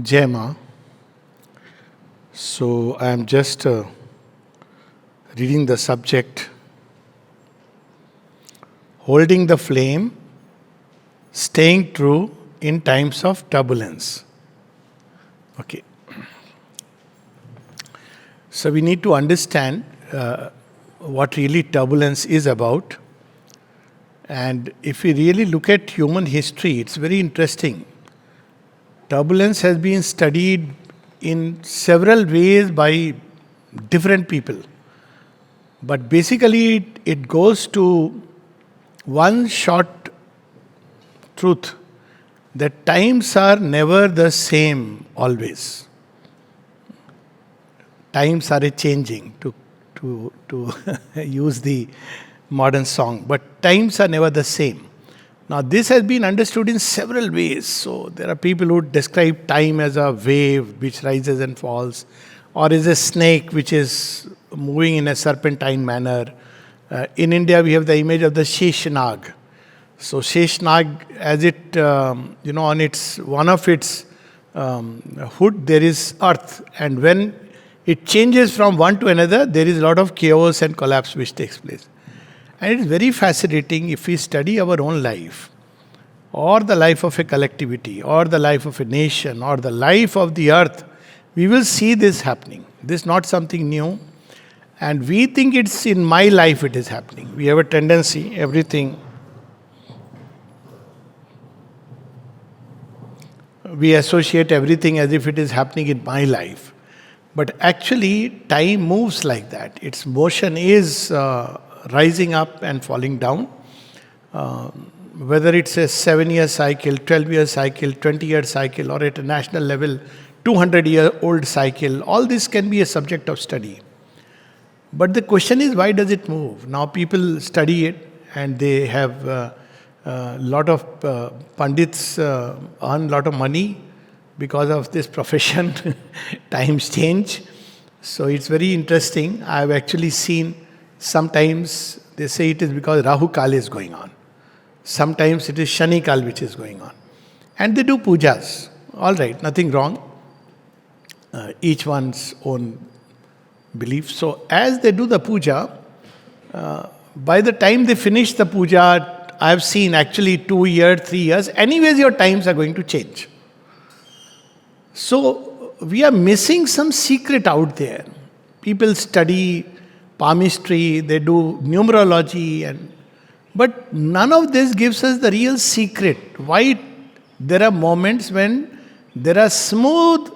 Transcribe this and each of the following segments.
Jai Ma. So I am just reading the subject, holding the flame, staying true in times of turbulence. Okay. So we need to understand what really turbulence is about. And if we really look at human history, it's very interesting. Turbulence has been studied in several ways by different people. But basically, it goes to one short truth that times are never the same always. Times are changing, to use the modern song, but times are never the same. Now, this has been understood in several ways. So, there are people who describe time as a wave which rises and falls, or as a snake which is moving in a serpentine manner. In India, we have the image of the Sheshnag. So, Sheshnag, as it, on its one of its hood, there is earth, and when it changes from one to another, there is a lot of chaos and collapse which takes place. And it is very fascinating if we study our own life, or the life of a collectivity, or the life of a nation, or the life of the earth, we will see this happening. This is not something new. And we think it's in my life it is happening. We have a tendency, we associate everything as if it is happening in my life. But actually, time moves like that. Its motion is rising up and falling down. Whether it's a 7-year cycle, 12-year cycle, 20-year cycle, or at a national level, 200-year-old cycle, all this can be a subject of study. But the question is, why does it move? Now people study it, and they have a lot of Pandits earn a lot of money because of this profession. Times change. So it's very interesting. I've actually seen sometimes they say it is because Rahu Kal is going on. Sometimes it is Shani Kal which is going on. And they do pujas. All right, nothing wrong. Each one's own belief. So as they do the puja, by the time they finish the puja, I've seen actually 2 years, 3 years, anyways your times are going to change. So we are missing some secret out there. People study palmistry, they do numerology, but none of this gives us the real secret. Why there are moments when there are smooth,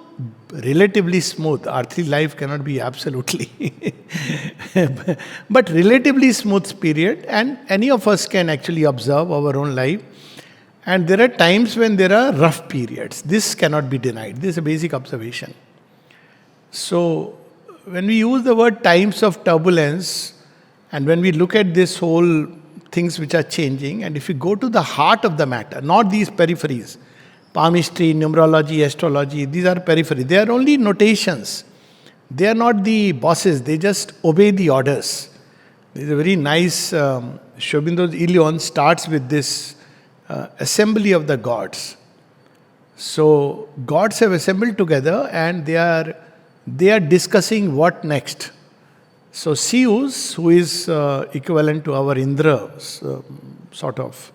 relatively smooth. Earthly life cannot be absolutely, but relatively smooth period, and any of us can actually observe our own life. And there are times when there are rough periods. This cannot be denied. This is a basic observation. So, when we use the word times of turbulence, and when we look at this whole things which are changing, and if we go to the heart of the matter, not these peripheries, palmistry, numerology, astrology, these are periphery. They are only notations. They are not the bosses. They just obey the orders. There is a very nice, Aurobindo's Ilion starts with this assembly of the gods. So, gods have assembled together and they are discussing what next. So Zeus, who is equivalent to our Indra, sort of,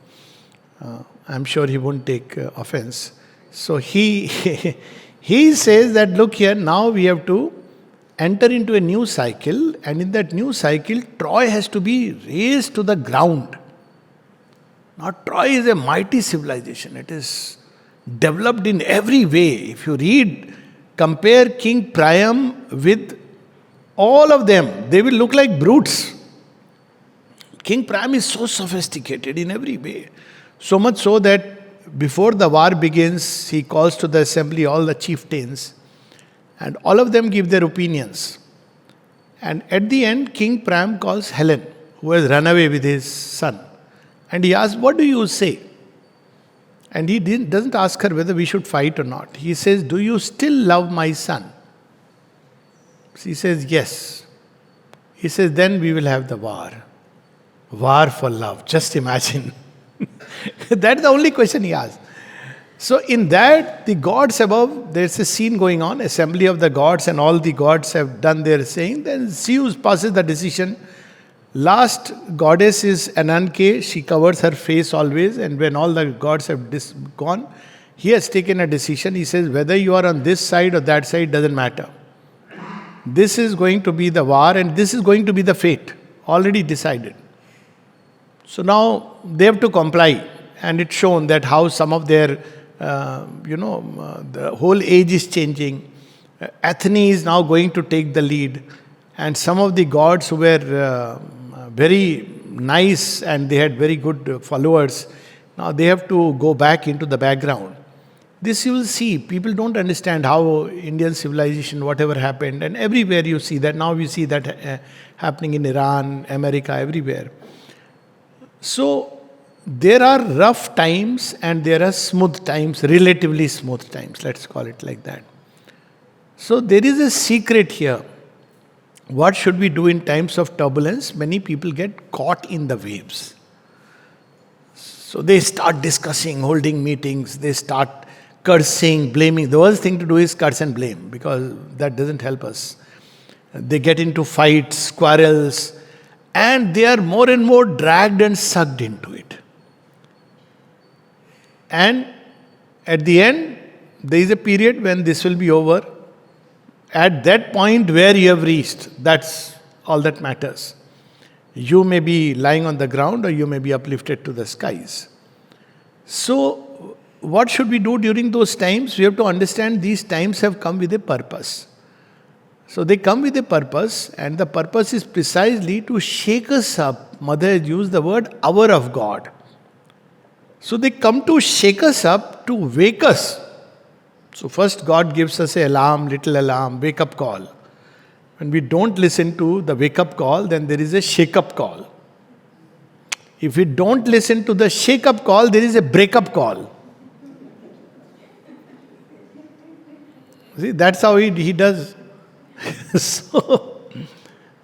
I'm sure he won't take offense. So he he says that, look here, now we have to enter into a new cycle, and in that new cycle, Troy has to be razed to the ground. Now Troy is a mighty civilization. It is developed in every way. If you compare King Priam with all of them, they will look like brutes. King Priam is so sophisticated in every way. So much so that before the war begins, he calls to the assembly all the chieftains, and all of them give their opinions. And at the end, King Priam calls Helen, who has run away with his son. And he asks, what do you say? And he doesn't ask her whether we should fight or not. He says, do you still love my son? She says, yes. He says, then we will have the war. War for love. Just imagine. That's the only question he asks. So in that, the gods above, there's a scene going on, assembly of the gods, and all the gods have done their saying. Then Zeus passes the decision. Last goddess is Ananke. She covers her face always, and when all the gods have gone, he has taken a decision. He says, whether you are on this side or that side doesn't matter. This is going to be the war, and this is going to be the fate. Already decided. So now they have to comply, and it's shown that how some of their, the whole age is changing. Athene is now going to take the lead, and some of the gods who were very nice and they had very good followers, now they have to go back into the background. This you will see. People don't understand how Indian civilization, whatever happened, and everywhere you see that. Now we see that happening in Iran, America, everywhere. So there are rough times and there are smooth times, relatively smooth times, let's call it like that. So there is a secret here. What should we do in times of turbulence? Many people get caught in the waves. So they start discussing, holding meetings, they start cursing, blaming. The worst thing to do is curse and blame, because that doesn't help us. They get into fights, quarrels, and they are more and more dragged and sucked into it. And at the end, there is a period when this will be over. At that point where you have reached, that's all that matters. You may be lying on the ground or you may be uplifted to the skies. So, what should we do during those times? We have to understand these times have come with a purpose. So they come with a purpose, and the purpose is precisely to shake us up. Mother has used the word hour of God. So they come to shake us up, to wake us. So first God gives us an alarm, little alarm, wake up call. When we don't listen to the wake up call, then there is a shake up call. If we don't listen to the shake up call, there is a break up call. See, that's how he does. So,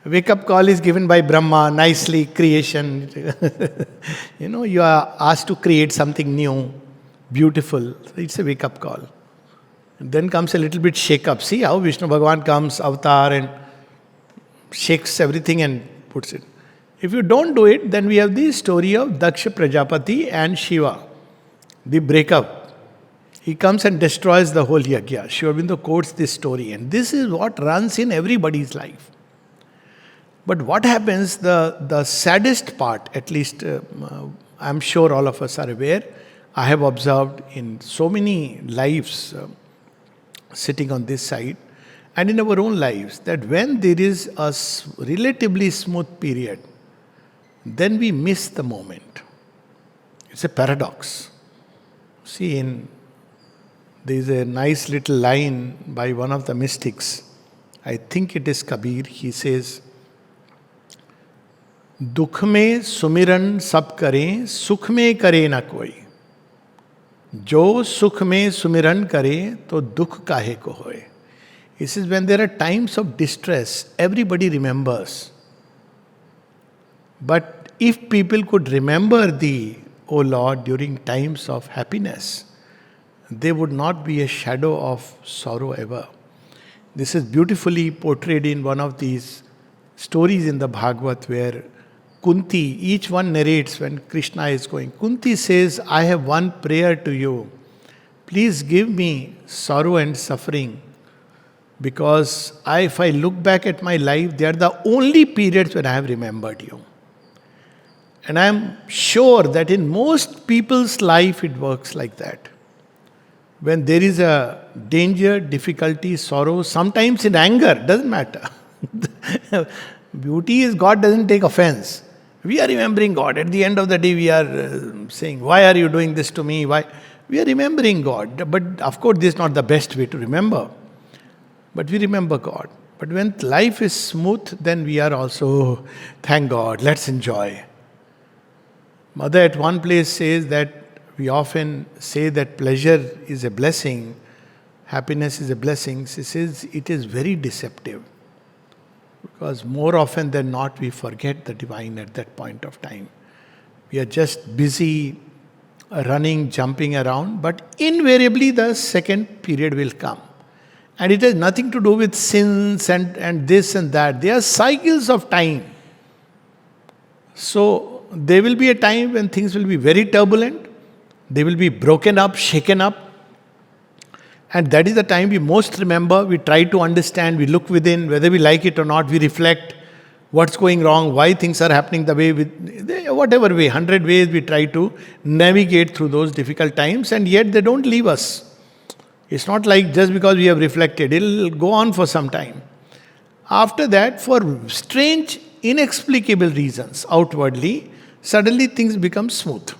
wake up call is given by Brahma, nicely, creation. You are asked to create something new, beautiful. So it's a wake up call. And then comes a little bit shake up. See how Vishnu Bhagavan comes, avatar, and shakes everything and puts it. If you don't do it, then we have the story of Daksha Prajapati and Shiva, the breakup. He comes and destroys the whole yajna. Sri Aurobindo quotes this story, and this is what runs in everybody's life. But what happens, the saddest part, at least I'm sure all of us are aware, I have observed in so many lives sitting on this side, and in our own lives, that when there is a relatively smooth period, then we miss the moment. It's a paradox. See, there is a nice little line by one of the mystics. I think it is Kabir. He says, दुख में सुमिरन सब करें, सुख में करे ना कोई. जो सुख में सुमिरन करे, तो दुख काहे को होए. He says, when there are times of distress, everybody remembers. But if people could remember Thee, O Lord, during times of happiness, there would not be a shadow of sorrow ever. This is beautifully portrayed in one of these stories in the Bhagavad, where Kunti, each one narrates when Krishna is going. Kunti says, I have one prayer to you. Please give me sorrow and suffering, because if I look back at my life, they are the only periods when I have remembered you. And I am sure that in most people's life it works like that. When there is a danger, difficulty, sorrow, sometimes in anger, doesn't matter. Beauty is God doesn't take offense. We are remembering God. At the end of the day, we are saying, why are you doing this to me? Why? We are remembering God. But of course, this is not the best way to remember. But we remember God. But when life is smooth, then we are also, thank God, let's enjoy. Mother at one place says that we often say that pleasure is a blessing, happiness is a blessing. She says it is very deceptive. Because more often than not, we forget the divine at that point of time. We are just busy running, jumping around, but invariably the second period will come. And it has nothing to do with sins and this and that. They are cycles of time. So there will be a time when things will be very turbulent. They will be broken up, shaken up. And that is the time we most remember. We try to understand, we look within, whether we like it or not, we reflect what's going wrong, why things are happening the way, whatever way, 100 ways we try to navigate through those difficult times, and yet they don't leave us. It's not like just because we have reflected, it'll go on for some time. After that, for strange, inexplicable reasons, outwardly, suddenly things become smooth.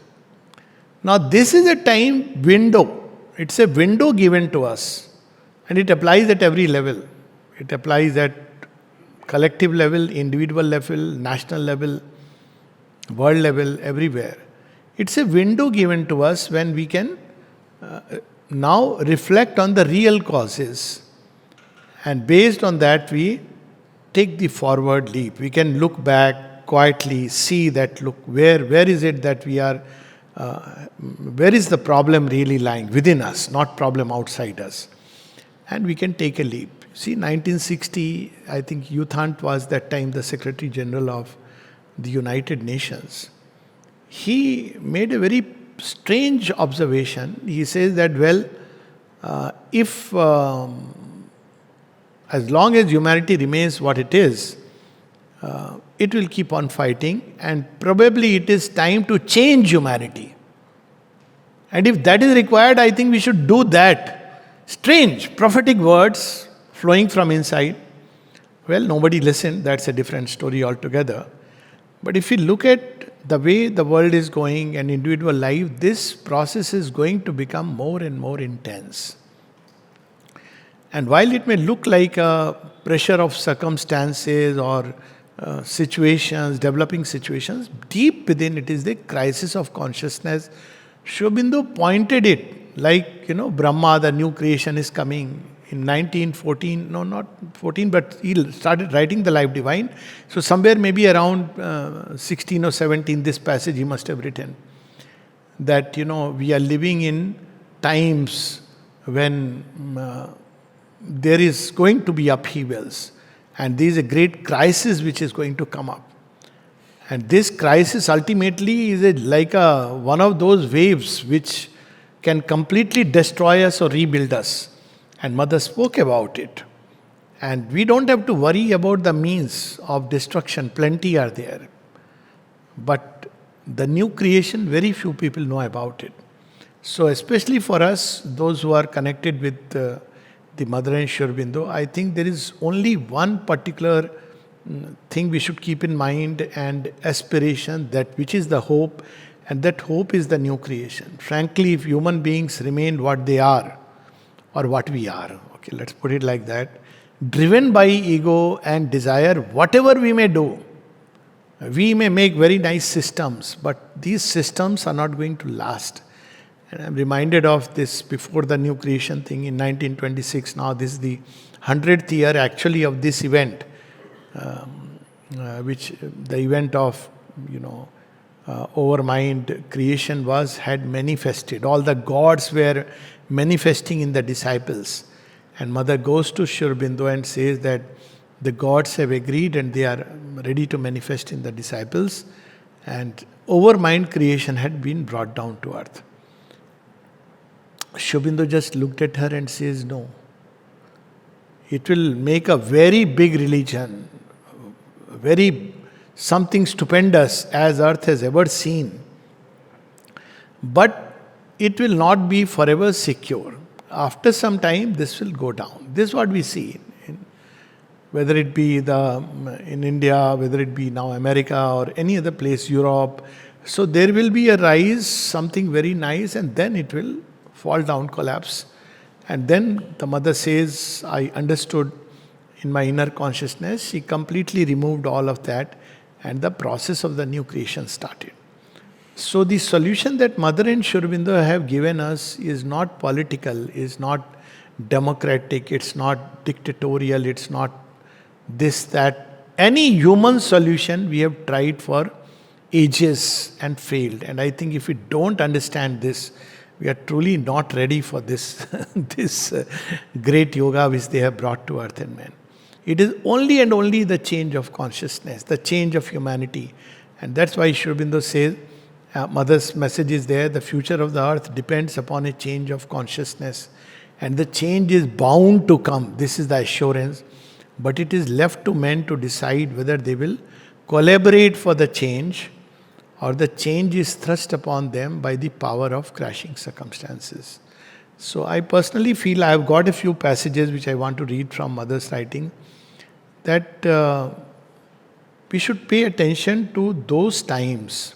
Now, this is a time window. It's a window given to us, and it applies at every level. It applies at collective level, individual level, national level, world level, everywhere. It's a window given to us when we can now reflect on the real causes, and based on that we take the forward leap. We can look back quietly, see that, look, where is it that we are, where is the problem really lying within us, not problem outside us, and we can take a leap. See, 1960, I think Youth Hunt was that time the Secretary General of the United Nations. He made a very strange observation. He says that, well, if as long as humanity remains what it is, it will keep on fighting, and probably it is time to change humanity. And if that is required, I think we should do that. Strange, prophetic words flowing from inside. Well, nobody listened, that's a different story altogether. But if you look at the way the world is going and individual life, this process is going to become more and more intense. And while it may look like a pressure of circumstances or situations, developing situations, deep within it is the crisis of consciousness. Aurobindo pointed it like, Brahma, the new creation is coming. In 1914, no, not 14, but he started writing the Life Divine. So somewhere maybe around 16 or 17, this passage he must have written. That, we are living in times when there is going to be upheavals. And there is a great crisis which is going to come up. And this crisis ultimately is like one of those waves which can completely destroy us or rebuild us. And Mother spoke about it. And we don't have to worry about the means of destruction. Plenty are there. But the new creation, very few people know about it. So especially for us, those who are connected with the Mother and Aurobindo, I think there is only one particular thing we should keep in mind, and aspiration, that which is the hope, and that hope is the new creation. Frankly, if human beings remain what they are, or what we are, okay, let's put it like that, driven by ego and desire, whatever we may do, we may make very nice systems, but these systems are not going to last. And I'm reminded of this before the new creation thing in 1926. Now this is the 100th year actually of this event, which the event of, overmind creation had manifested. All the gods were manifesting in the disciples. And Mother goes to Aurobindo and says that the gods have agreed and they are ready to manifest in the disciples. And overmind creation had been brought down to earth. Aurobindo just looked at her and says, no. It will make a very big religion, very something stupendous as earth has ever seen. But it will not be forever secure. After some time, this will go down. This is what we see. Whether it be in India, whether it be now America or any other place, Europe. So there will be a rise, something very nice, and then it will fall down, collapse. And then the Mother says, I understood in my inner consciousness. She completely removed all of that, and the process of the new creation started. So the solution that Mother and Aurobindo have given us is not political, is not democratic, it's not dictatorial, it's not this, that. Any human solution we have tried for ages and failed. And I think if we don't understand this, we are truly not ready for this, this great yoga which they have brought to earth and men. It is only and only the change of consciousness, the change of humanity. And that's why Aurobindo says, Mother's message is there, the future of the earth depends upon a change of consciousness. And the change is bound to come. This is the assurance. But it is left to men to decide whether they will collaborate for the change, or the change is thrust upon them by the power of crashing circumstances. So I personally feel I have got a few passages which I want to read from Mother's writing, that we should pay attention to those times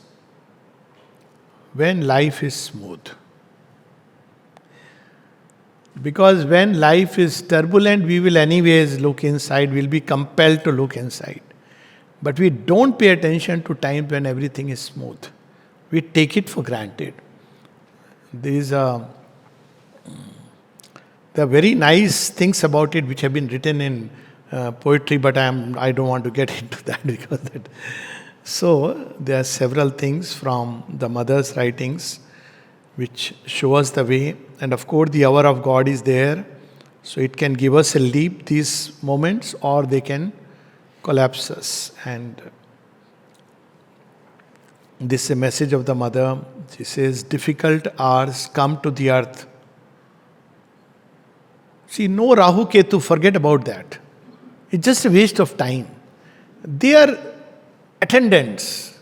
when life is smooth. Because when life is turbulent, we will anyways look inside, we'll be compelled to look inside. But we don't pay attention to times when everything is smooth. We take it for granted. There are very nice things about it which have been written in poetry, but I don't want to get into that because that. So there are several things from the Mother's writings which show us the way. And of course, the hour of God is there, so it can give us a leap, these moments, or they can collapse us. And this is a message of the Mother. She says, difficult hours come to the earth. See, no Rahu Ketu, forget about that. It's just a waste of time. They are attendants.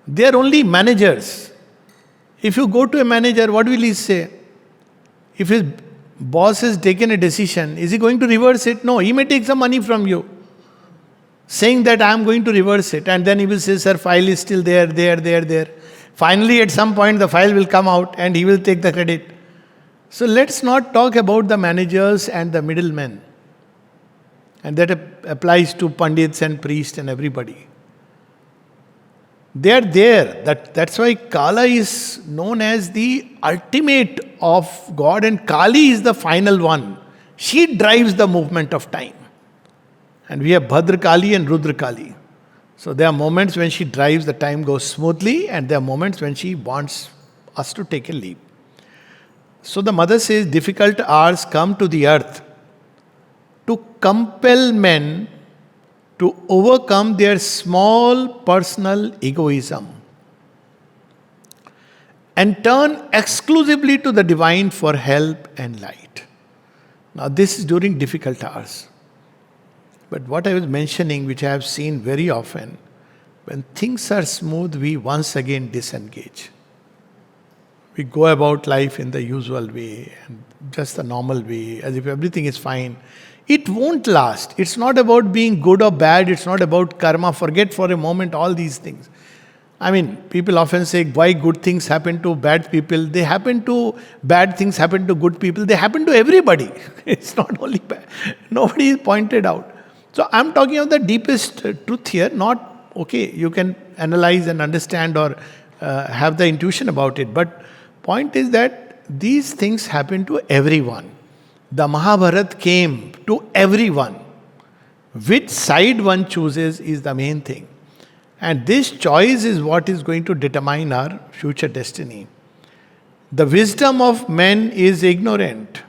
They are only managers. If you go to a manager, what will he say? If his boss has taken a decision, is he going to reverse it? No, he may take some money from you, saying that I am going to reverse it. And then he will say, sir, file is still there. Finally, at some point, the file will come out and he will take the credit. So let's not talk about the managers and the middlemen. And that applies to Pandits and priests and everybody. They are there. That's why Kala is known as the ultimate of God, and Kali is the final one. She drives the movement of time. And we have Bhadra Kali and Rudra Kali. So there are moments when she drives, the time goes smoothly, and there are moments when she wants us to take a leap. So the Mother says, difficult hours come to the earth to compel men to overcome their small personal egoism and turn exclusively to the divine for help and light. Now this is during difficult hours. But what I was mentioning, which I have seen very often, when things are smooth, we once again disengage. We go about life in the usual way, and just the normal way, as if everything is fine. It won't last. It's not about being good or bad. It's not about karma. Forget for a moment all these things. I mean, people often say, why good things happen to bad people? Bad things happen to good people. They happen to everybody. It's not only bad. Nobody is pointed out. So I'm talking of the deepest truth here. Not, okay, you can analyze and understand or have the intuition about it. But point is that these things happen to everyone. The Mahabharata came to everyone. Which side one chooses is the main thing. And this choice is what is going to determine our future destiny. The wisdom of men is ignorant.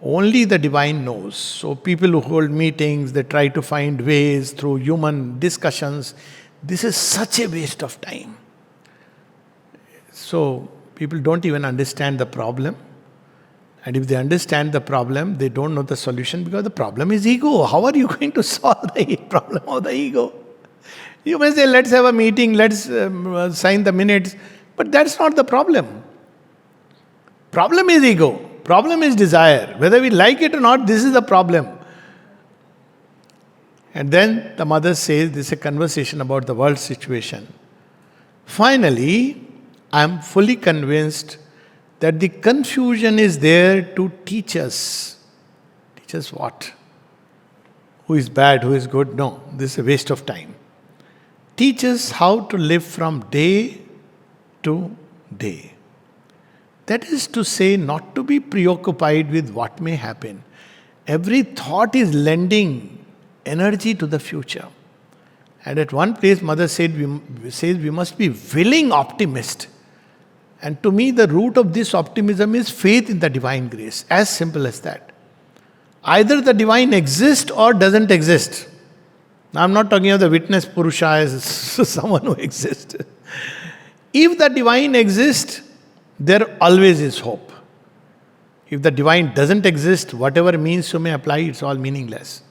Only the divine knows. So people who hold meetings, they try to find ways through human discussions. This is such a waste of time. So people don't even understand the problem. And if they understand the problem, they don't know the solution because the problem is ego. How are you going to solve the problem of the ego? You may say, let's have a meeting, let's sign the minutes. But that's not the problem. Problem is ego. Problem is desire. Whether we like it or not, this is the problem. And then the Mother says, this is a conversation about the world situation. Finally, I am fully convinced that the confusion is there to teach us. Teach us what? Who is bad, who is good? No, this is a waste of time. Teach us how to live from day to day. That is to say, not to be preoccupied with what may happen. Every thought is lending energy to the future. And at one place, Mother says we must be willing optimist. And to me, the root of this optimism is faith in the divine grace. As simple as that. Either the divine exists or doesn't exist. Now, I'm not talking of the witness Purusha as someone who exists. If the divine exists, there always is hope. If the divine doesn't exist, whatever means you may apply, it's all meaningless.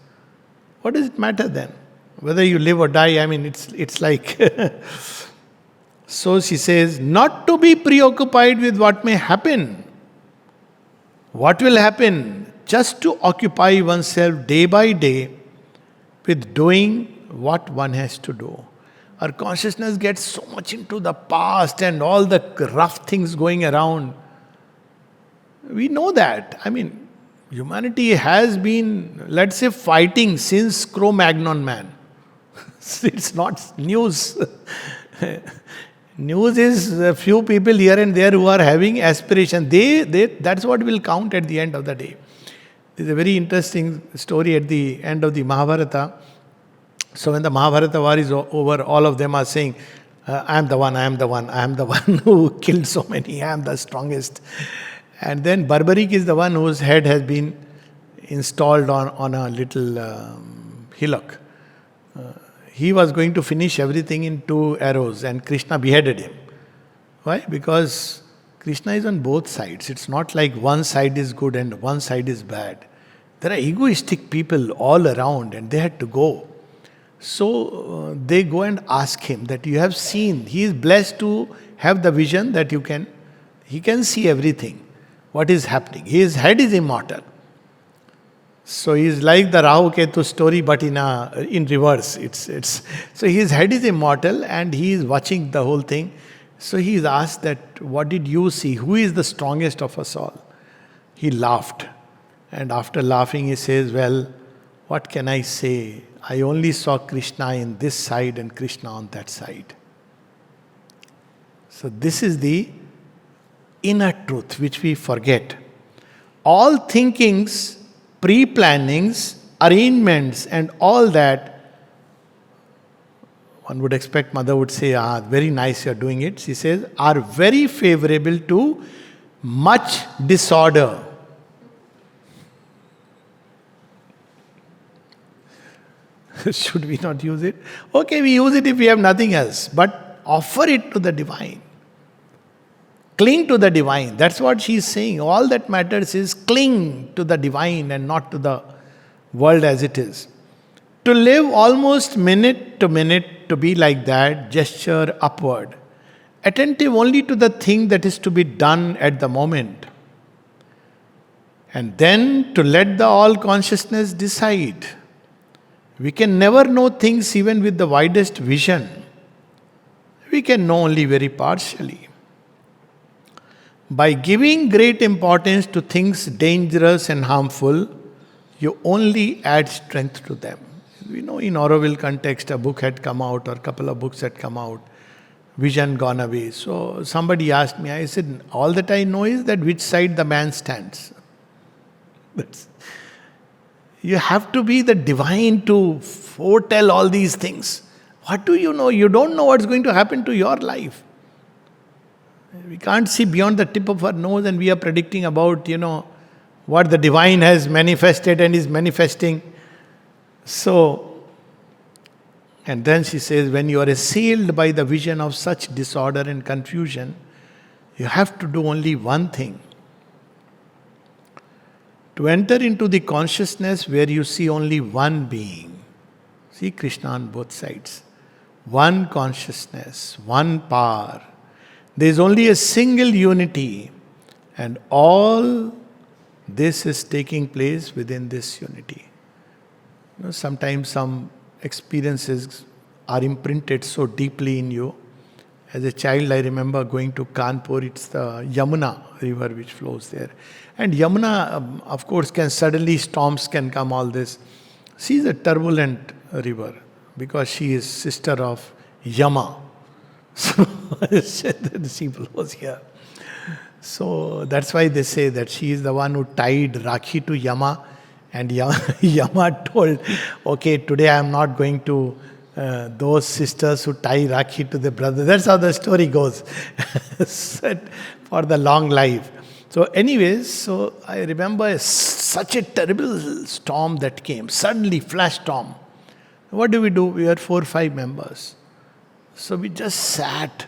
What does it matter then? Whether you live or die, it's like... So she says, not to be preoccupied with what may happen. What will happen? Just to occupy oneself day by day with doing what one has to do. Our consciousness gets so much into the past and all the rough things going around. We know that. Humanity has been, let's say, fighting since Cro-Magnon man. It's not news. News is a few people here and there who are having aspiration. That's what will count at the end of the day. There's a very interesting story at the end of the Mahabharata. So when the Mahabharata war is over, all of them are saying, I am the one who killed so many, I am the strongest. And then Barbaric is the one whose head has been installed on a little hillock. He was going to finish everything in 2 arrows and Krishna beheaded him. Why? Because Krishna is on both sides. It's not like one side is good and one side is bad. There are egoistic people all around and they had to go. So they go and ask him that you have seen, he is blessed to have the vision that he can see everything, what is happening. His head is immortal. So he is like the Rahu Ketu story, but in reverse. So his head is immortal and he is watching the whole thing. So he is asked that, what did you see? Who is the strongest of us all? He laughed. And after laughing, he says, well, what can I say? I only saw Krishna in this side and Krishna on that side. So this is the inner truth which we forget. All thinkings, pre-plannings, arrangements and all that, one would expect Mother would say, very nice you're doing it. She says, are very favorable to much disorder. Should we not use it? Okay, we use it if we have nothing else. But offer it to the divine. Cling to the divine. That's what she's saying. All that matters is cling to the divine and not to the world as it is. To live almost minute to minute, to be like that, gesture upward. Attentive only to the thing that is to be done at the moment. And then to let the all consciousness decide. We can never know things even with the widest vision. We can know only very partially. By giving great importance to things dangerous and harmful, you only add strength to them. We know in Auroville context, a book had come out or a couple of books had come out. Vision gone away. So somebody asked me, I said, all that I know is that which side the man stands. You have to be the divine to foretell all these things. What do you know? You don't know what's going to happen to your life. We can't see beyond the tip of our nose and we are predicting about, what the divine has manifested and is manifesting. So, and then she says, when you are assailed by the vision of such disorder and confusion, you have to do only one thing. To enter into the consciousness where you see only one being. See Krishna on both sides. One consciousness, one power. There is only a single unity, and all this is taking place within this unity. Sometimes some experiences are imprinted so deeply in you. As a child, I remember going to Kanpur. It's the Yamuna river which flows there. And Yamuna, of course, storms can come, all this. She is a turbulent river because she is sister of Yama. So she flows here. So that's why they say that she is the one who tied Rakhi to Yama. And Yama told, okay, today I am not going to those sisters who tie Rakhi to their brother. That's how the story goes. Set for the long life. So anyways, so I remember such a terrible storm that came. Suddenly, flash storm. What do? We were 4 or 5 members. So we just sat,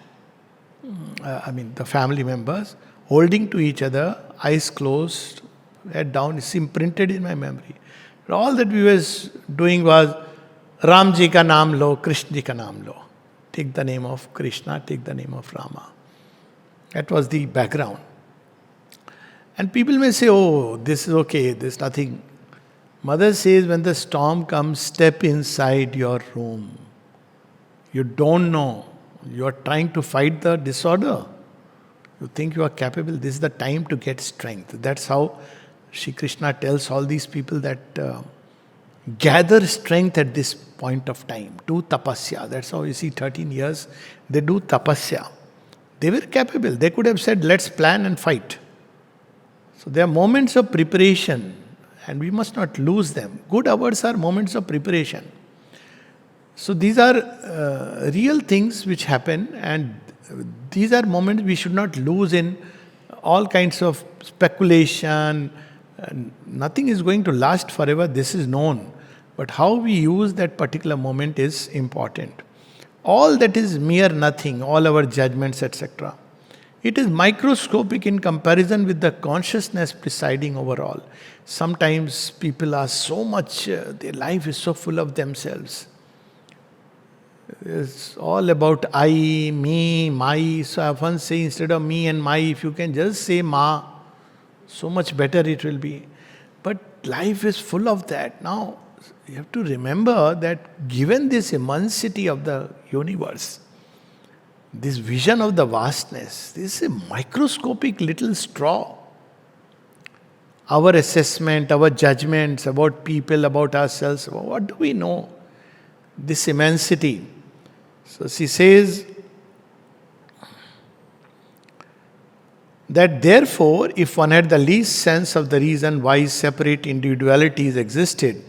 the family members, holding to each other, eyes closed, head down. It's imprinted in my memory. All that we were doing was, Ram ji ka naam lo, Krishna ji ka naam lo. Take the name of Krishna, take the name of Rama. That was the background. And people may say, oh, this is okay, there's nothing. Mother says, when the storm comes, step inside your room. You don't know. You are trying to fight the disorder. You think you are capable. This is the time to get strength. That's how Shri Krishna tells all these people that gather strength at this point of time. Do tapasya. That's how you see 13 years. They do tapasya. They were capable. They could have said, let's plan and fight. So there are moments of preparation and we must not lose them. Good hours are moments of preparation. So these are real things which happen, and these are moments we should not lose in all kinds of speculation. Nothing is going to last forever, this is known. But how we use that particular moment is important. All that is mere nothing, all our judgments, etc. It is microscopic in comparison with the consciousness presiding over all. Sometimes people are so much, their life is so full of themselves. It's all about I, me, my. So I often say, instead of me and my, if you can just say ma, so much better it will be. But life is full of that. Now, you have to remember that given this immensity of the universe, this vision of the vastness, this is a microscopic little straw. Our assessment, our judgments about people, about ourselves, what do we know? This immensity. So she says that therefore, if one had the least sense of the reason why separate individualities existed,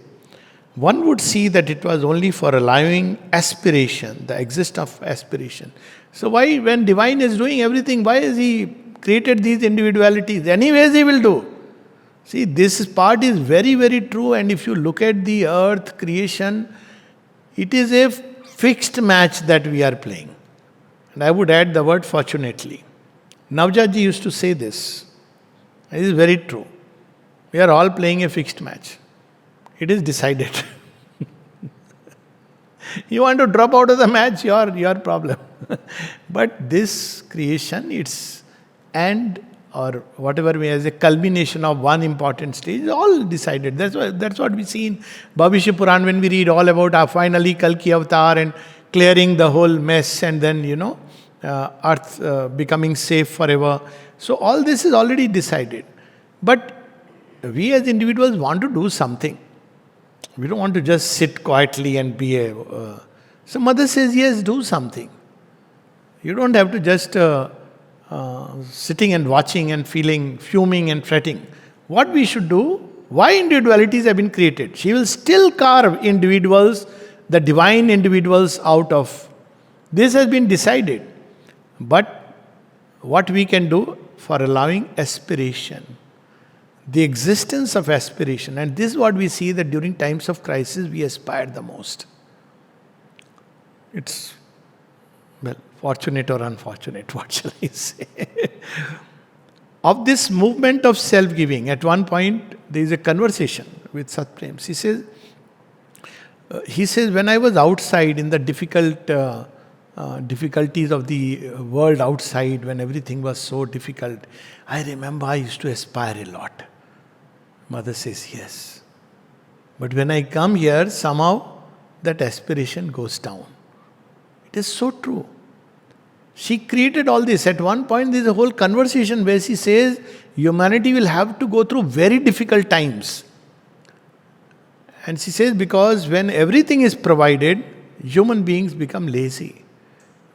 one would see that it was only for allowing aspiration, the existence of aspiration. So why, when divine is doing everything, why has he created these individualities? Anyways he will do. See, this part is very, very true, and if you look at the earth creation, it is a fixed match that we are playing. And I would add the word fortunately. Navjot ji used to say this. It is very true. We are all playing a fixed match. It is decided. You want to drop out of the match, your problem. But this creation, it's end or whatever we as a culmination of one important stage, is all decided. That's what we see in Bhavishya Puran when we read all about finally Kalki Avatar and clearing the whole mess, and then earth becoming safe forever. So all this is already decided. But we as individuals want to do something. We don't want to just sit quietly and be a... So mother says, yes, do something. You don't have to just sitting and watching and feeling, fuming and fretting. What we should do, why individualities have been created? She will still carve individuals, the divine individuals out of... This has been decided. But what we can do for allowing aspiration, the existence of aspiration, and this is what we see, that during times of crisis we aspire the most. It's, well, fortunate or unfortunate, what shall I say? Of this movement of self-giving, at one point there is a conversation with Satprem. He says, when I was outside in the difficulties of the world outside, when everything was so difficult, I remember I used to aspire a lot. Mother says, yes. But when I come here, somehow that aspiration goes down. It is so true. She created all this. At one point, there is a whole conversation where she says, humanity will have to go through very difficult times. And she says, because when everything is provided, human beings become lazy.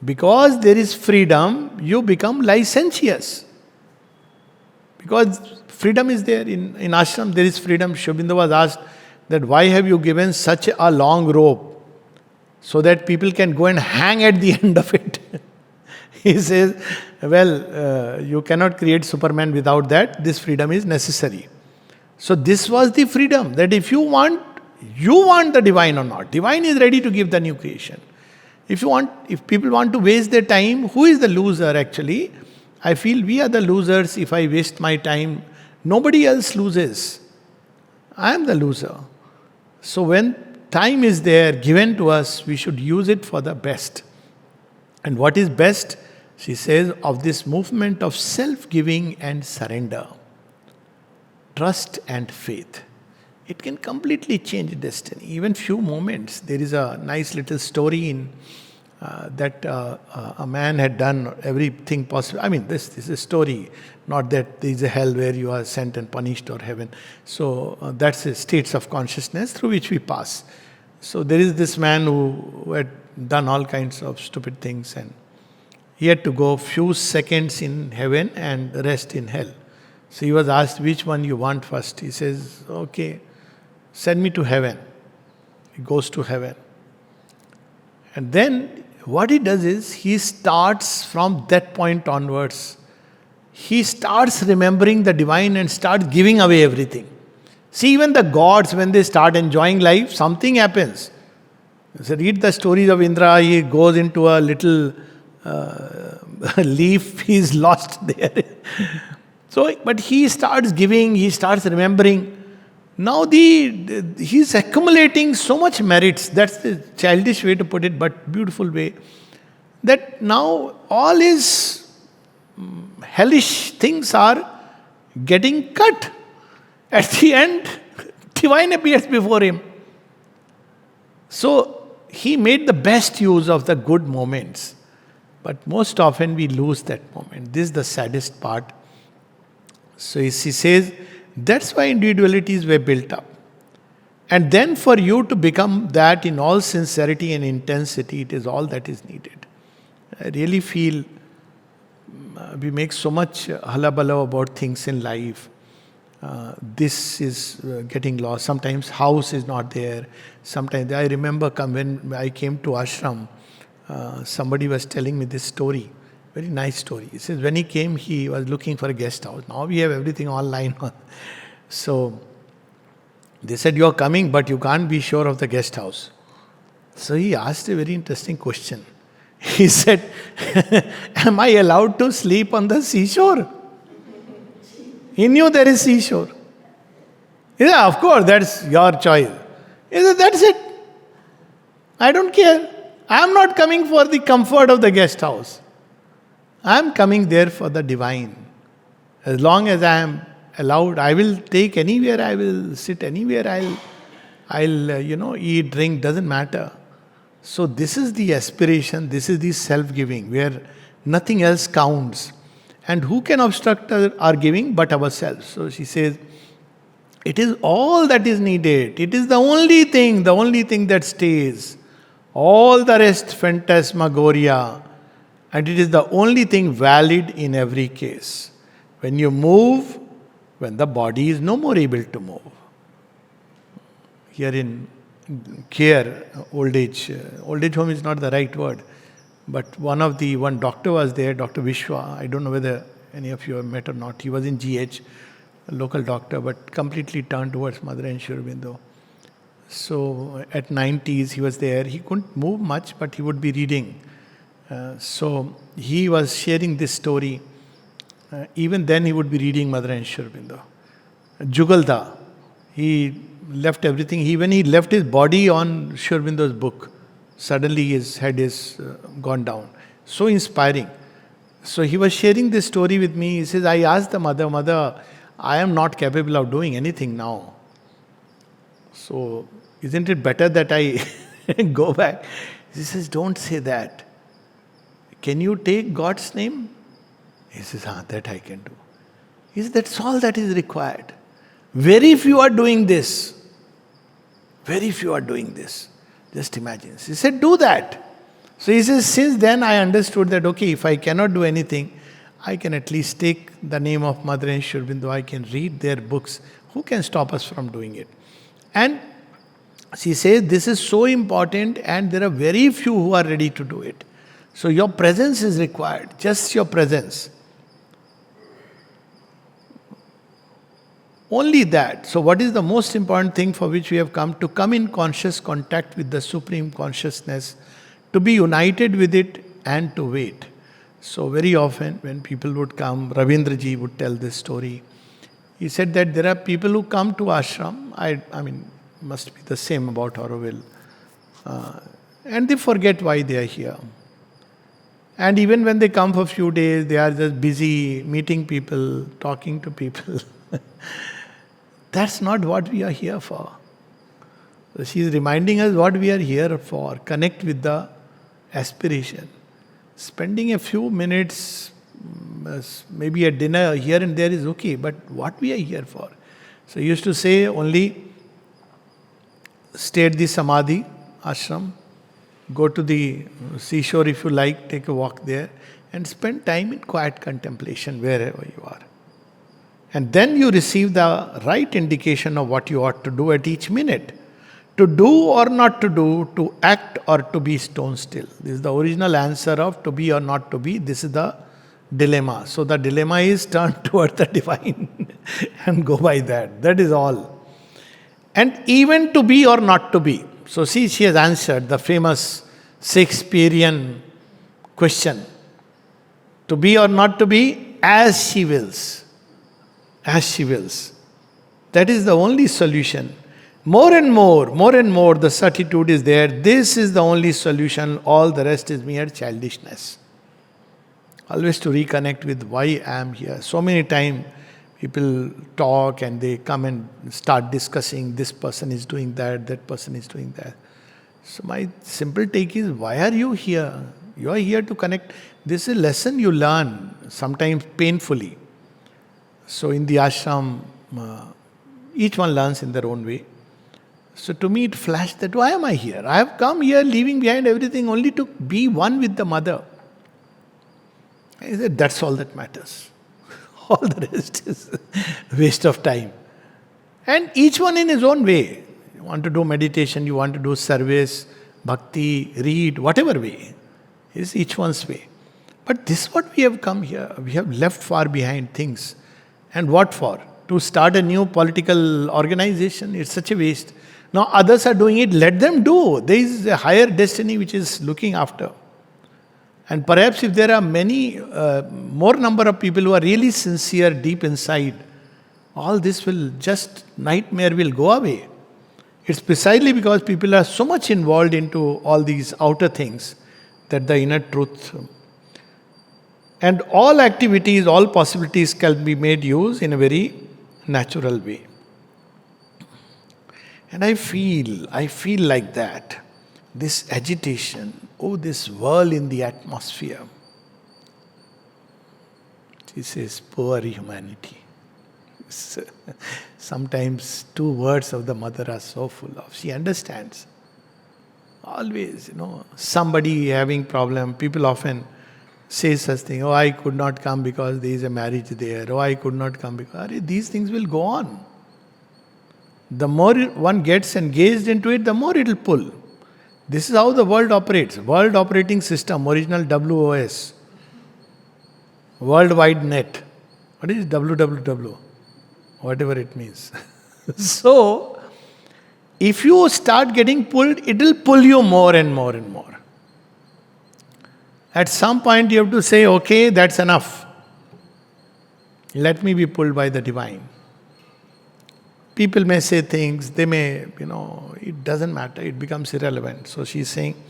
Because there is freedom, you become licentious. Because freedom is there. In ashram, there is freedom. Aurobindo was asked that why have you given such a long rope? so that people can go and hang at the end of it. He says, well, you cannot create Superman without that. This freedom is necessary. So this was the freedom, that if you want the divine or not. Divine is ready to give the new creation. If people want to waste their time, who is the loser actually? I feel we are the losers if I waste my time. Nobody else loses. I am the loser. So when time is there given to us, we should use it for the best. And what is best? She says, of this movement of self-giving and surrender, trust and faith. It can completely change destiny. Even few moments. There is a nice little story in that a man had done everything possible. I mean, this is a story, not that there is a hell where you are sent and punished or heaven. So that's a states of consciousness through which we pass. So there is this man who had done all kinds of stupid things, and he had to go few seconds in heaven and the rest in hell. So he was asked, which one you want first? He says, okay, send me to heaven. He goes to heaven. And then what he does is, he starts from that point onwards. He starts remembering the divine and starts giving away everything. See, even the gods, when they start enjoying life, something happens. So read the stories of Indra. He goes into a little leaf. He's lost there. So, but he starts giving. He starts remembering. Now he's accumulating so much merits. That's the childish way to put it, but beautiful way. That now all his hellish things are getting cut. At the end, divine appears before him. So he made the best use of the good moments. But most often we lose that moment. This is the saddest part. So she says, that's why individualities were built up. And then for you to become that in all sincerity and intensity, it is all that is needed. I really feel we make so much hullabaloo about things in life. This is getting lost. Sometimes house is not there. Sometimes I remember when I came to ashram, somebody was telling me this story. Very nice story. He says when he came, he was looking for a guest house. Now we have everything online. So they said, you're coming, but you can't be sure of the guest house. So he asked a very interesting question. He said, am I allowed to sleep on the seashore? He knew there is seashore. He said, of course, that's your choice. He said, that's it. I don't care. I am not coming for the comfort of the guest house. I am coming there for the divine. As long as I am allowed, I will take anywhere, I will sit anywhere, I'll eat, drink, doesn't matter. So this is the aspiration, this is the self-giving, where nothing else counts. And who can obstruct our giving but ourselves? So she says, it is all that is needed. It is the only thing that stays. All the rest phantasmagoria. And it is the only thing valid in every case. When you move, when the body is no more able to move. Here in care, old age home is not the right word. But one doctor was there, Dr. Vishwa. I don't know whether any of you have met or not. He was in GH, a local doctor, but completely turned towards Mother and Aurobindo. So at 90s, he was there. He couldn't move much, but he would be reading. So he was sharing this story. Even then, he would be reading Mother and Aurobindo. Jugalda, he left everything. When he left his body on Aurobindo's book, suddenly his head is gone down. So inspiring. So he was sharing this story with me. He says, I asked the mother, I am not capable of doing anything now. So isn't it better that I go back? He says, don't say that. Can you take God's name? He says, that I can do. He says, that's all that is required. Very few are doing this. Very few are doing this. Just imagine. He said, do that. So he says, since then I understood that, okay, if I cannot do anything, I can at least take the name of Mother and Aurobindo. I can read their books. Who can stop us from doing it? And She says this is so important and there are very few who are ready to do it. So your presence is required, just your presence. Only that. So what is the most important thing for which we have come? To come in conscious contact with the Supreme Consciousness, to be united with it and to wait. So very often when people would come, Ravindraji would tell this story. He said that there are people who come to ashram, I mean, must be the same about Auroville, and they forget why they are here. And even when they come for a few days, they are just busy meeting people, talking to people. That's not what we are here for. So she is reminding us what we are here for. Connect with the aspiration. Spending a few minutes, maybe at dinner here and there is okay, but what we are here for? So he used to say only stay at the Samadhi ashram, go to the seashore if you like, take a walk there, and spend time in quiet contemplation wherever you are. And then you receive the right indication of what you ought to do at each minute. To do or not to do, to act or to be stone still. This is the original answer of to be or not to be. This is the dilemma. So the dilemma is turn towards the divine and go by that. That is all. And even to be or not to be. So see, she has answered the famous Shakespearean question. To be or not to be, as she wills. As she wills. That is the only solution. More and more, the certitude is there. This is the only solution. All the rest is mere childishness. Always to reconnect with why I am here. So many times people talk and they come and start discussing, this person is doing that, that person is doing that. So my simple take is, why are you here? You are here to connect. This is a lesson you learn, sometimes painfully. So in the ashram, each one learns in their own way. So to me it flashed that why am I here? I have come here leaving behind everything only to be one with the mother. I said, that's all that matters. All the rest is waste of time. And each one in his own way. You want to do meditation, you want to do service, bhakti, read, whatever way. Is each one's way. But this is what we have come here. We have left far behind things. And what for? To start a new political organization? It's such a waste. Now others are doing it, let them do. There is a higher destiny which is looking after. And perhaps if there are many, more number of people who are really sincere deep inside, all this will just, nightmare will go away. It's precisely because people are so much involved into all these outer things that the inner truth. And all activities, all possibilities can be made use in a very natural way. And I feel like that. This agitation, this whirl in the atmosphere. She says, poor humanity. Sometimes 2 words of the mother are so full of. She understands. Always, somebody having problem, people often say such thing, I could not come because there is a marriage there, I could not come because, these things will go on. The more one gets engaged into it, the more it will pull. This is how the world operates. World Operating System, original WOS. World Wide Net. What is WWW? Whatever it means. So, if you start getting pulled, it will pull you more and more and more. At some point you have to say, okay, that's enough. Let me be pulled by the divine. People may say things, they may, it doesn't matter, it becomes irrelevant. So she's saying,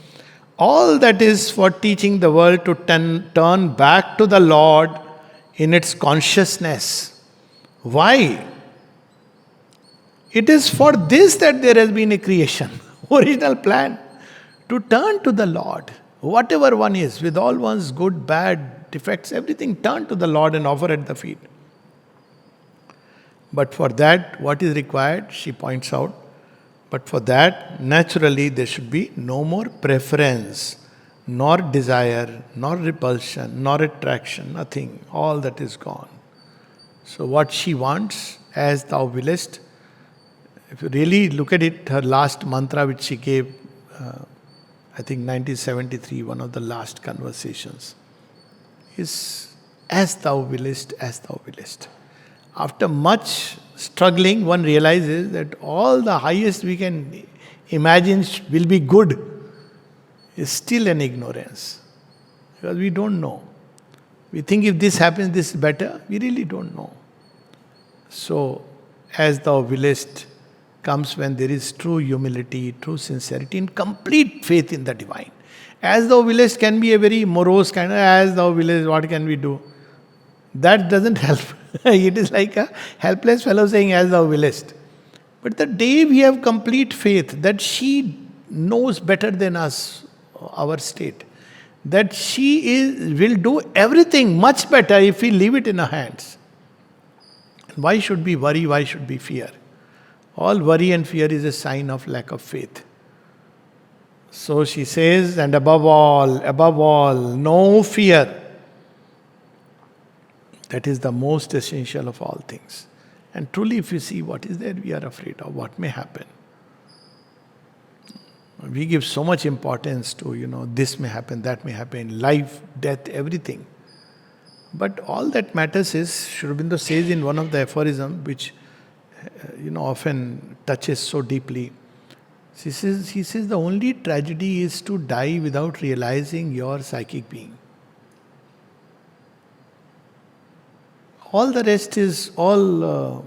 all that is for teaching the world to turn back to the Lord in its consciousness. Why? It is for this that there has been a creation, original plan, to turn to the Lord. Whatever one is, with all one's good, bad, defects, everything, turn to the Lord and offer at the feet. But for that, what is required, she points out, but for that, naturally, there should be no more preference, nor desire, nor repulsion, nor attraction, nothing. All that is gone. So what she wants, as thou willest, if you really look at it, her last mantra which she gave, I think 1973, one of the last conversations, is as thou willest, as thou willest. After much struggling, one realizes that all the highest we can imagine will be good is still an ignorance. Because we don't know. We think if this happens, this is better. We really don't know. So, as thou willest comes when there is true humility, true sincerity, and complete faith in the divine. As thou willest can be a very morose kind of, as thou willest, what can we do? That doesn't help. It is like a helpless fellow saying, as thou willest. But the day we have complete faith that she knows better than us, our state, that will do everything much better if we leave it in her hands. Why should we worry? Why should we fear? All worry and fear is a sign of lack of faith. So she says, and above all, no fear. That is the most essential of all things. And truly, if you see what is there we are afraid of, what may happen. We give so much importance to, this may happen, that may happen, life, death, everything. But all that matters is, Sri Aurobindo says in one of the aphorisms, which often touches so deeply. He says the only tragedy is to die without realizing your psychic being. All the rest is all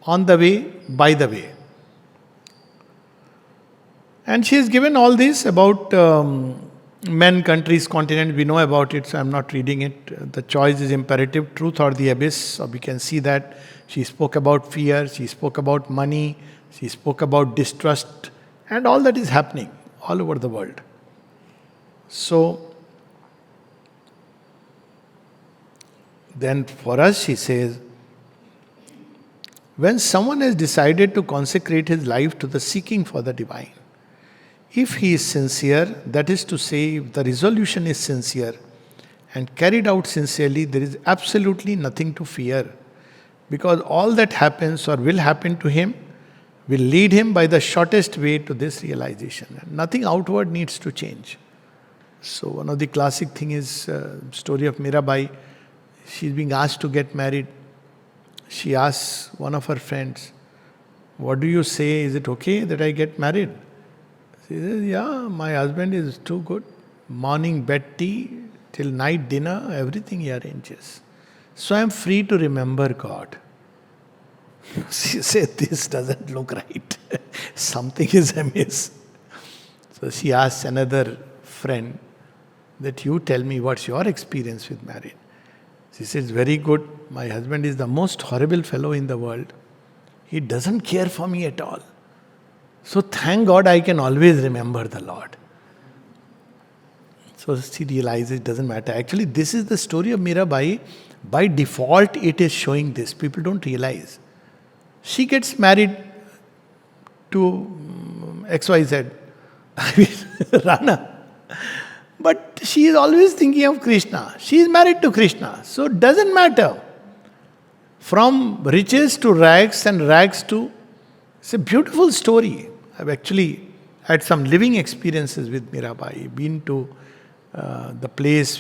on the way, by the way. And she has given all this about men, countries, continent. We know about it, so I'm not reading it. The choice is imperative, truth or the abyss. So we can see that she spoke about fear, she spoke about money, she spoke about distrust, and all that is happening all over the world. So, then for us, she says, when someone has decided to consecrate his life to the seeking for the divine, if he is sincere, that is to say, if the resolution is sincere and carried out sincerely, there is absolutely nothing to fear. Because all that happens or will happen to him will lead him by the shortest way to this realization. And nothing outward needs to change. So one of the classic thing is story of Mirabai. She's being asked to get married. She asks one of her friends, what do you say? Is it okay that I get married? She says, yeah, my husband is too good. Morning bed tea till night dinner, everything he arranges. So I am free to remember God. She said, this doesn't look right. Something is amiss. So she asks another friend that you tell me what's your experience with marriage. She says, very good. My husband is the most horrible fellow in the world. He doesn't care for me at all. So thank God I can always remember the Lord. So she realizes it doesn't matter. Actually, this is the story of Mirabai. By default, it is showing this. People don't realize. She gets married to XYZ, Rana. But she is always thinking of Krishna. She is married to Krishna. So it doesn't matter. From riches to rags and rags to... It's a beautiful story. I've actually had some living experiences with Mirabai. Been to the place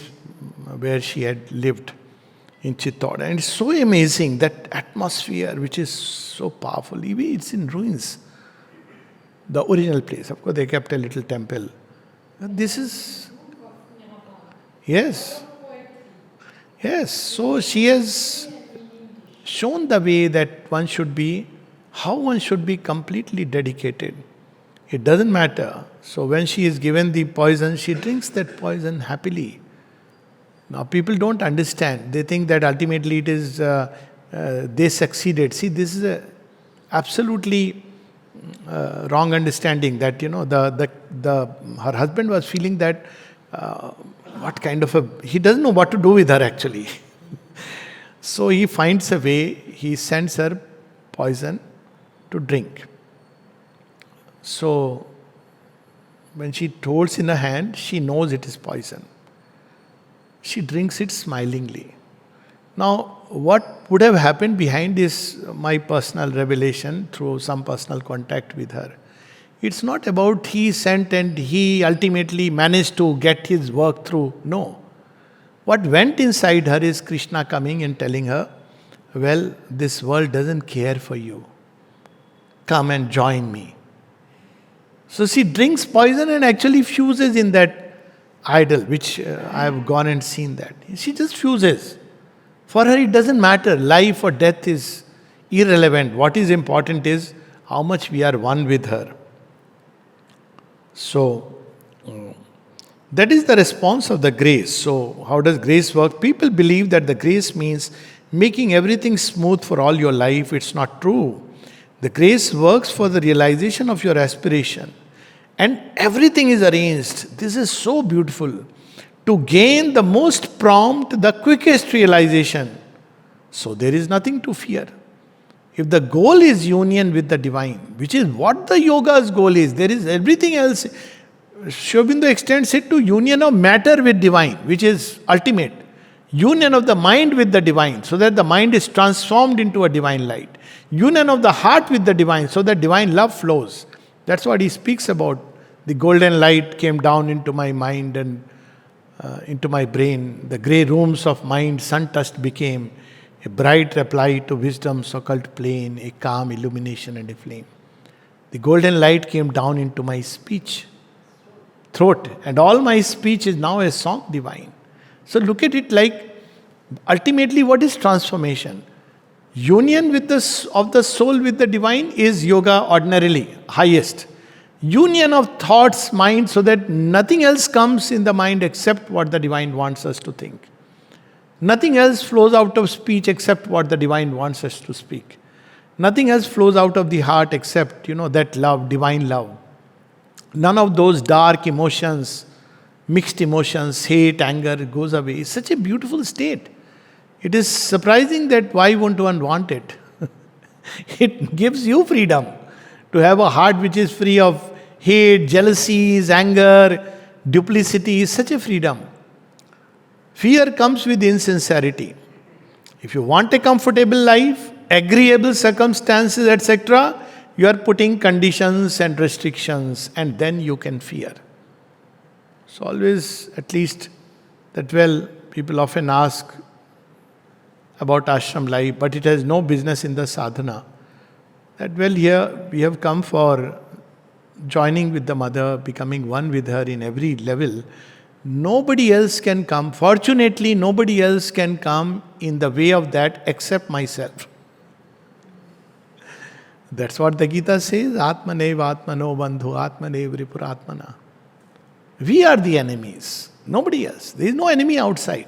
where she had lived in Chittor. And it's so amazing, that atmosphere which is so powerful. Even it's in ruins. The original place. Of course, they kept a little temple. This is... Yes. Yes. So she has shown the way that one should be, how one should be completely dedicated. It doesn't matter. So when she is given the poison, she drinks that poison happily. Now people don't understand. They think that ultimately it is, they succeeded. See, this is a absolutely wrong understanding that, her husband was feeling that what kind of he doesn't know what to do with her actually. So he finds a way, he sends her poison to drink. So when she holds in her hand, she knows it is poison. She drinks it smilingly. Now, what would have happened behind this, my personal revelation through some personal contact with her? It's not about he sent and he ultimately managed to get his work through. No. What went inside her is Krishna coming and telling her, well, this world doesn't care for you. Come and join me. So she drinks poison and actually fuses in that idol, which I have gone and seen that. She just fuses. For her, it doesn't matter. Life or death is irrelevant. What is important is how much we are one with her. So, that is the response of the grace. So, how does grace work? People believe that the grace means making everything smooth for all your life. It's not true. The grace works for the realization of your aspiration. And everything is arranged. This is so beautiful. To gain the most prompt, the quickest realization. So there is nothing to fear. If the goal is union with the divine, which is what the yoga's goal is, there is everything else. Aurobindo extends it to union of matter with divine, which is ultimate. Union of the mind with the divine, so that the mind is transformed into a divine light. Union of the heart with the divine, so that divine love flows. That's what he speaks about. The golden light came down into my mind and into my brain. The grey rooms of mind, sun-touched, became a bright reply to wisdom's occult plane, a calm illumination and a flame. The golden light came down into my speech, throat, and all my speech is now a song divine. So look at it like, ultimately what is transformation? Union with of the soul with the divine is yoga ordinarily, highest. Union of thoughts, mind, so that nothing else comes in the mind except what the divine wants us to think. Nothing else flows out of speech except what the divine wants us to speak. Nothing else flows out of the heart except, that love, divine love. None of those dark emotions, mixed emotions, hate, anger goes away. It's such a beautiful state. It is surprising that why won't one want it? It gives you freedom to have a heart which is free of hate, jealousies, anger, duplicity. Is such a freedom. Fear comes with insincerity. If you want a comfortable life, agreeable circumstances, etc., you are putting conditions and restrictions, and then you can fear. So always, at least, people often ask about ashram life, but it has no business in the sadhana. Here we have come for joining with the mother, becoming one with her in every level. Nobody else can come. Fortunately, nobody else can come in the way of that except myself. That's what the Gita says, Atmanev Atmano Bandhu, Atmanev Ripuratmana. We are the enemies, nobody else. There is no enemy outside.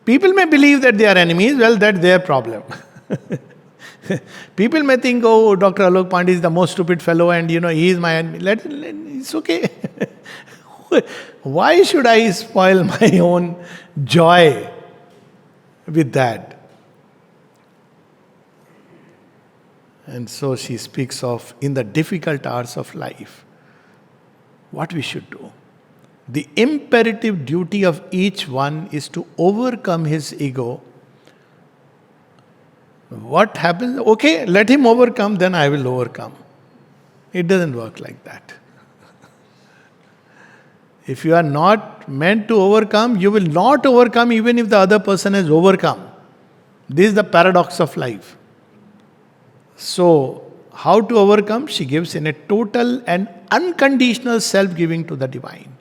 People may believe that they are enemies, that's their problem. People may think, oh, Dr. Alok Pandey is the most stupid fellow and he is my enemy. It's okay. Why should I spoil my own joy with that? And so she speaks of, in the difficult hours of life, what we should do. The imperative duty of each one is to overcome his ego. What happens? Okay, let him overcome, then I will overcome. It doesn't work like that. If you are not meant to overcome, you will not overcome even if the other person has overcome. This is the paradox of life. So, how to overcome? She gives in a total and unconditional self-giving to the divine.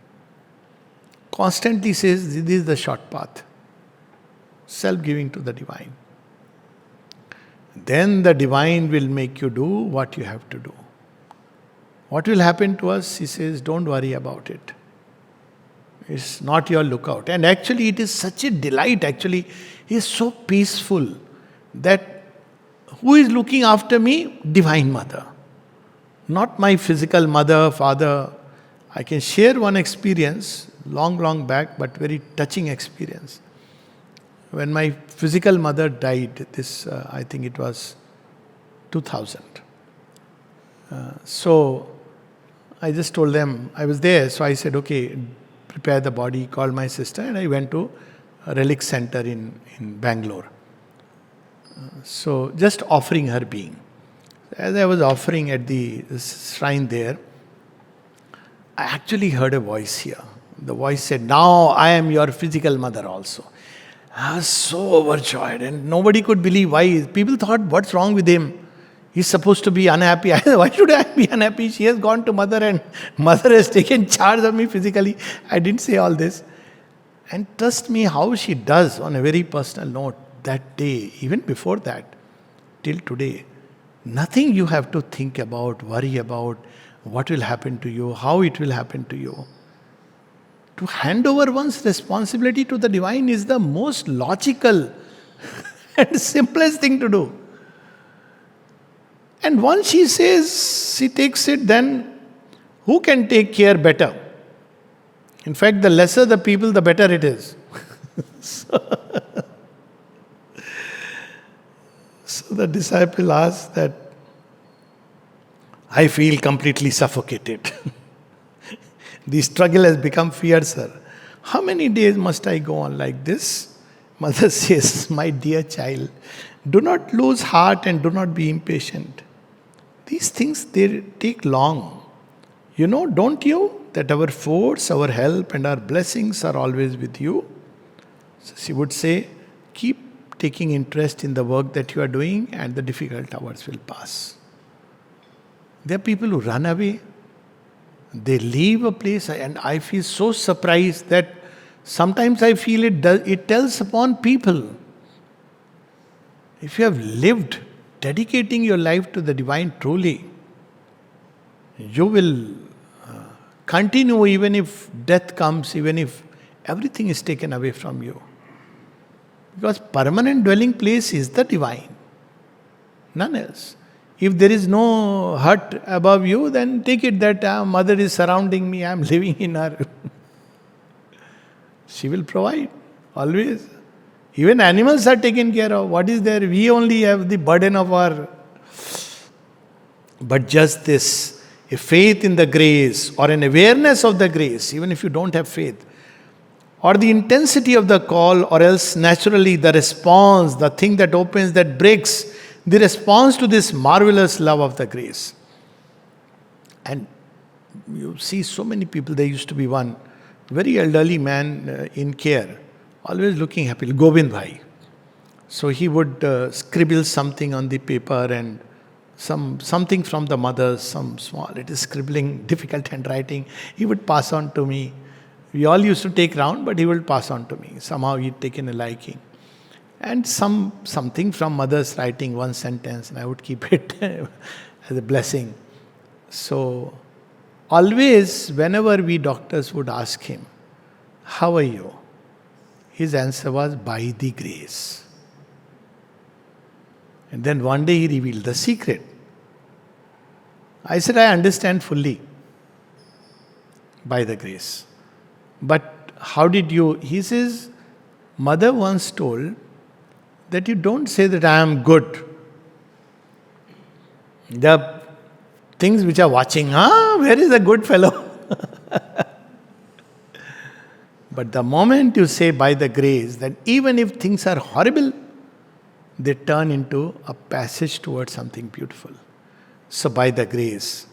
Constantly says, this is the short path. Self-giving to the divine. Then the divine will make you do what you have to do. What will happen to us? He says, don't worry about it. It's not your lookout. And actually, it is such a delight. Actually, he is so peaceful that who is looking after me? Divine Mother. Not my physical mother, father. I can share one experience, long back, but very touching experience. When my physical mother died, I think it was 2000. So I just told them, I was there, so I said, okay, prepare the body, called my sister, and I went to relic center in Bangalore. So just offering her being. As I was offering at the shrine there, I actually heard a voice here. The voice said, "Now I am your physical mother also." I was so overjoyed, and nobody could believe why. People thought, what's wrong with him? He's supposed to be unhappy. Why should I be unhappy? She has gone to mother and mother has taken charge of me physically. I didn't say all this. And trust me, how she does on a very personal note that day, even before that, till today. Nothing you have to think about, worry about, what will happen to you, how it will happen to you. To hand over one's responsibility to the divine is the most logical and simplest thing to do. And once she says she takes it, then who can take care better? In fact, the lesser the people, the better it is. So the disciple asked that, I feel completely suffocated. The struggle has become fiercer. How many days must I go on like this? Mother says, my dear child, do not lose heart and do not be impatient. These things, they take long. You know, don't you, that our force, our help and our blessings are always with you? So she would say, keep taking interest in the work that you are doing and the difficult hours will pass. There are people who run away. They leave a place, and I feel so surprised that sometimes I feel it tells upon people. If you have lived dedicating your life to the divine truly, you will continue even if death comes, even if everything is taken away from you. Because permanent dwelling place is the divine, none else. If there is no hut above you, then take it that mother is surrounding me, I am living in her. She will provide, always. Even animals are taken care of. What is there? We only have the burden of our... But just this, a faith in the grace or an awareness of the grace, even if you don't have faith, or the intensity of the call, or else naturally the response, the thing that opens, that breaks, the response to this marvelous love of the grace. And you see so many people. There used to be one very elderly man in care, always looking happy, Govind Bhai. So he would scribble something on the paper, and something from the mother, some small, it is scribbling, difficult handwriting, he would pass on to me. We all used to take round, but he would pass on to me. Somehow he'd taken a liking. And something from mother's writing, one sentence, and I would keep it as a blessing. So, always, whenever we doctors would ask him, how are you? His answer was, by the grace. And then one day he revealed the secret. I said, I understand fully. By the grace. But how did you? He says, mother once told that you don't say that I am good. The things which are watching, where is the good fellow? But the moment you say by the grace, that even if things are horrible, they turn into a passage towards something beautiful. So by the grace.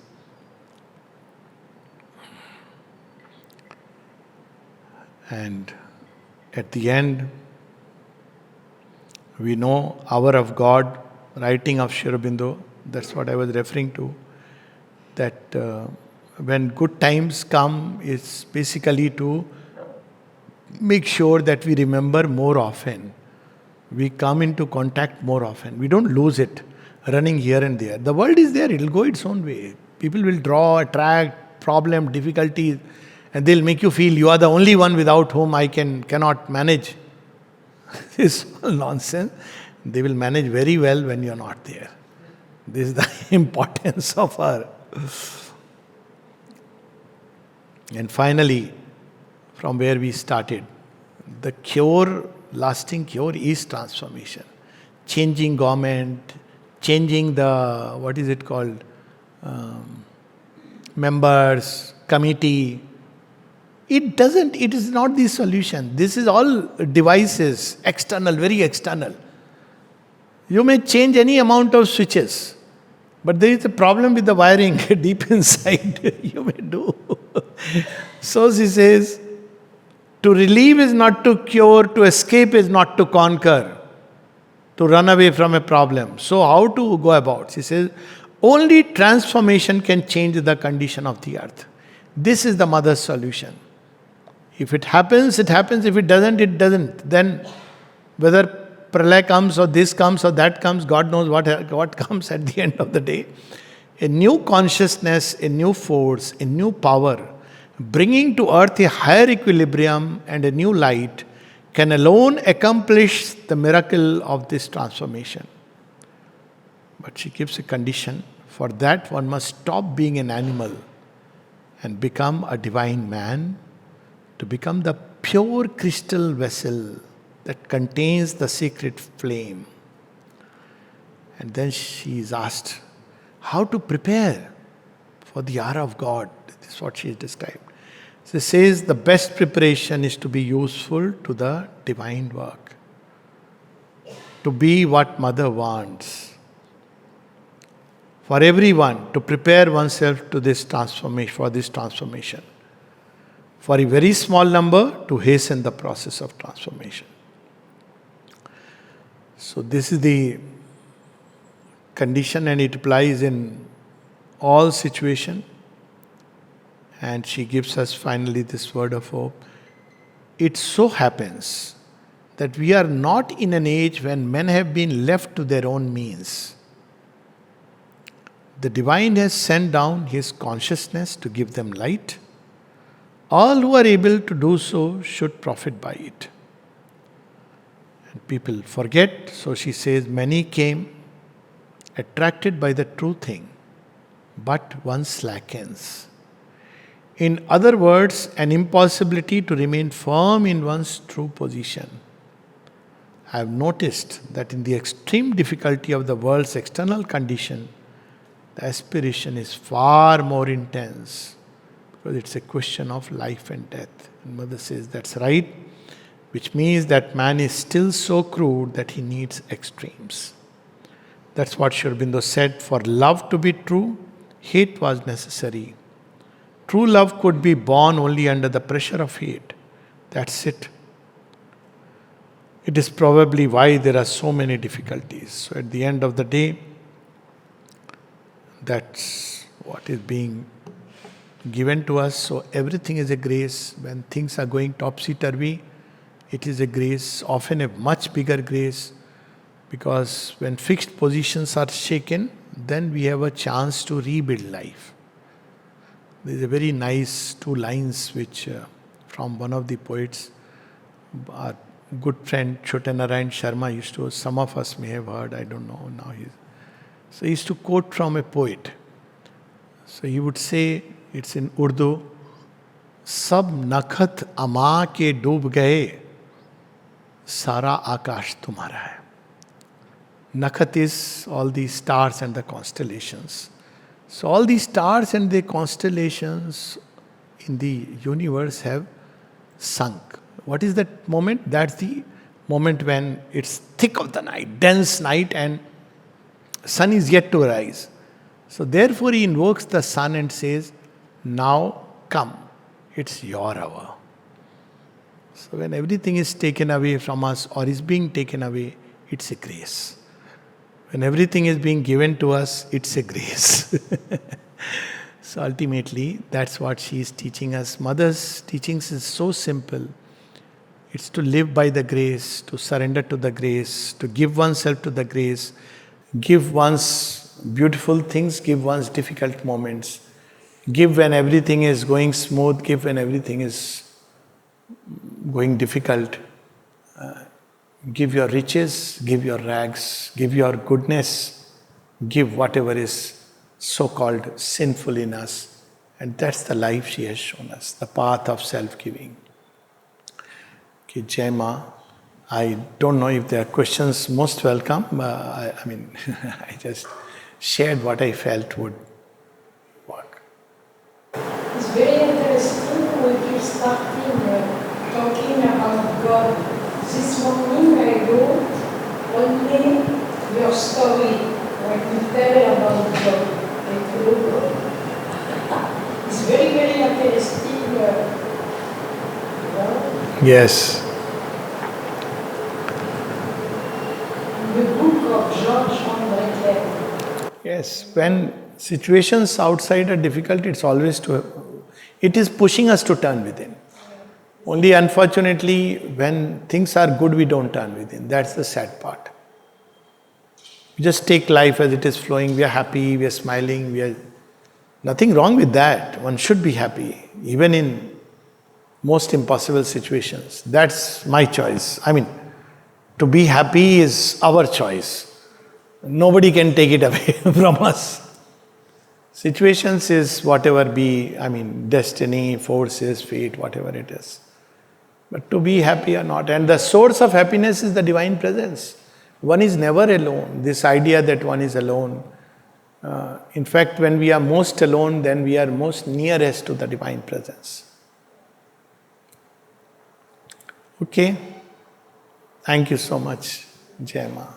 And at the end, we know hour of God, writing of Aurobindo, that's what I was referring to, that when good times come, it's basically to make sure that we remember more often. We come into contact more often. We don't lose it, running here and there. The world is there, it will go its own way. People will draw, attract, problem, difficulties, and they'll make you feel you are the only one without whom I cannot manage. This is all nonsense. They will manage very well when you are not there. This is the importance of our... And finally, from where we started, the cure, lasting cure is transformation. Changing government, changing the, what is it called, members, committee, it is not the solution. This is all devices, external, very external. You may change any amount of switches, but there is a problem with the wiring deep inside. You may do. So she says, to relieve is not to cure, to escape is not to conquer, to run away from a problem. So how to go about? She says, only transformation can change the condition of the earth. This is the mother's solution. If it happens, it happens. If it doesn't, it doesn't. Then whether pralay comes or this comes or that comes, God knows what comes at the end of the day. A new consciousness, a new force, a new power, bringing to earth a higher equilibrium and a new light, can alone accomplish the miracle of this transformation. But she gives a condition. For that, one must stop being an animal and become a divine man, to become the pure crystal vessel that contains the secret flame. And then she is asked how to prepare for the hour of God. This is what she has described. She says the best preparation is to be useful to the divine work, to be what Mother wants. For everyone, to prepare oneself to this transformation, for this transformation. For a very small number, to hasten the process of transformation. So this is the condition, and it applies in all situations. And she gives us finally this word of hope. It so happens that we are not in an age when men have been left to their own means. The Divine has sent down His consciousness to give them light. All who are able to do so should profit by it. And people forget, so she says, many came attracted by the true thing, but one slackens. In other words, an impossibility to remain firm in one's true position. I have noticed that in the extreme difficulty of the world's external condition, the aspiration is far more intense, because it's a question of life and death. And Mother says that's right, which means that man is still so crude that he needs extremes. That's what Aurobindo said, for love to be true, hate was necessary. True love could be born only under the pressure of hate. That's it. It is probably why there are so many difficulties. So at the end of the day, that's what is being given to us. So everything is a grace. When things are going topsy-turvy, it is a grace, often a much bigger grace, because when fixed positions are shaken, then we have a chance to rebuild life. There is a very nice two lines which from one of the poets, our good friend Chotanarayan Sharma used to, some of us may have heard, I don't know now. So he used to quote from a poet. So he would say, it's in Urdu, Sab nakhat ama ke doob gaye, sara akash tumhara hai. Nakhat is all the stars and the constellations. So all these stars and the constellations in the universe have sunk. What is that moment? That's the moment when it's thick of the night, dense night, and sun is yet to rise. So therefore he invokes the sun and says, now come, it's your hour. So when everything is taken away from us or is being taken away, it's a grace. When everything is being given to us, it's a grace. So ultimately, that's what she is teaching us. Mother's teachings is so simple. It's to live by the grace, to surrender to the grace, to give oneself to the grace, give one's beautiful things, give one's difficult moments, give when everything is going smooth, give when everything is going difficult. Give your riches, give your rags, give your goodness, give whatever is so-called sinful in us. And that's the life she has shown us, the path of self-giving. Okay, Jai Ma, I don't know if there are questions, most welcome. I just shared what I felt would work. It's very interesting what you start starting talking about God. This morning I wrote only your story, what you tell about God. I told God. It's very, very interesting. Yes. The book of George André. Yes. When situations outside are difficult, it is pushing us to turn within. Only unfortunately, when things are good, we don't turn within. That's the sad part. We just take life as it is flowing. We are happy, we are smiling, we are. Nothing wrong with that. One should be happy, even in most impossible situations. That's my choice. I mean, to be happy is our choice. Nobody can take it away from us. Situations is whatever be, destiny, forces, fate, whatever it is. But to be happy or not. And the source of happiness is the divine presence. One is never alone. This idea that one is alone. In fact, when we are most alone, then we are most nearest to the divine presence. Okay. Thank you so much, Jai Ma.